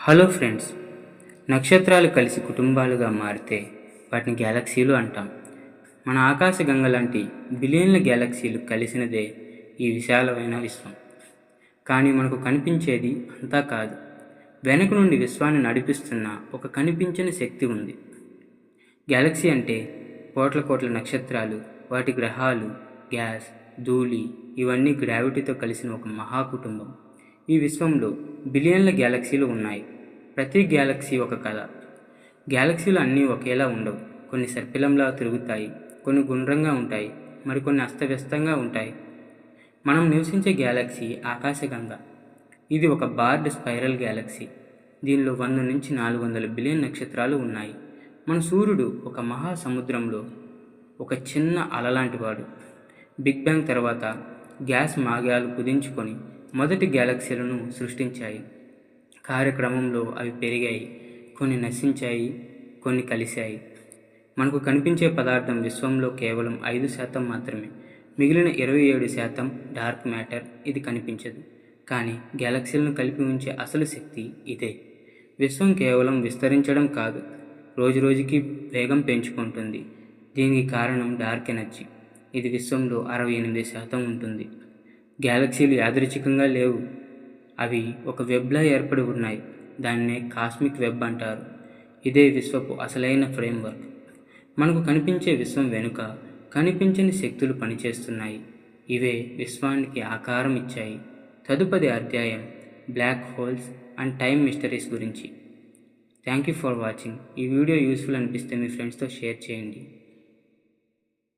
Hello friends, నక్షత్రాలు కలిసి కుటుంబాలుగా మారితే వాటిని గ్యాలక్సీలు అంటాం. మన ఆకాశగంగ లాంటి బిలియన్ల గ్యాలక్సీలు కలిసినదే ఈ విశాలమైన విశ్వం. కానీ మనకు కనిపించేది అంతా కాదు. వెనక నుండి విశ్వాన్ని నడిపిస్తున్న ఒక కనిపించని శక్తి ఉంది. గ్యాలక్సీ అంటే కోట్ల కోట్ల నక్షత్రాలు, వాటి గ్రహాలు, గ్యాస్, ధూళి ఇవన్నీ గ్రావిటీతో కలిసిన ఒక మహాకుటుంబం. ఈ విశ్వంలో బిలియన్ల గ్యాలక్సీలు ఉన్నాయి. ప్రతి గ్యాలక్సీ ఒక కథ. గ్యాలక్సీలు అన్నీ ఒకేలా ఉండవు. కొన్ని సర్పిలంలా తిరుగుతాయి, కొన్ని గుండ్రంగా ఉంటాయి, మరికొన్ని అస్తవ్యస్తంగా ఉంటాయి. మనం నివసించే గ్యాలక్సీ ఆకాశగంగ. ఇది ఒక బార్డ్ స్పైరల్ గ్యాలక్సీ. దీనిలో 100 నుంచి 400 బిలియన్ నక్షత్రాలు ఉన్నాయి. మన సూర్యుడు ఒక మహాసముద్రంలో ఒక చిన్న అలలాంటివాడు. బిగ్ బ్యాంగ్ తర్వాత గ్యాస్ మాగాలు కుదించుకొని మొదటి గ్యాలక్సీలను సృష్టించాయి. కార్యక్రమంలో అవి పెరిగాయి, కొన్ని నశించాయి, కొన్ని కలిశాయి. మనకు కనిపించే పదార్థం విశ్వంలో కేవలం 5% మాత్రమే. మిగిలిన 27% డార్క్ మ్యాటర్. ఇది కనిపించదు, కానీ గ్యాలక్సీలను కలిపి ఉంచే అసలు శక్తి ఇదే. విశ్వం కేవలం విస్తరించడం కాదు, రోజురోజుకి వేగం పెంచుకుంటుంది. దీనికి కారణం డార్క్ ఎనర్జీ. ఇది విశ్వంలో 68% ఉంటుంది. గ్యాలక్సీలు యాదృచ్ఛికంగా లేవు, అవి ఒక వెబ్లా ఏర్పడి ఉన్నాయి. దాన్నే కాస్మిక్ వెబ్ అంటారు. ఇదే విశ్వపు అసలైన ఫ్రేమ్వర్క్. మనకు కనిపించే విశ్వం వెనుక కనిపించని శక్తులు పనిచేస్తున్నాయి. ఇవే విశ్వానికి ఆకారం ఇచ్చాయి. తదుపరి అధ్యాయం black holes and time mysteries గురించి. Thank you for watching. ఈ వీడియో యూస్ఫుల్ అనిపిస్తే మీ ఫ్రెండ్స్తో షేర్ చేయండి.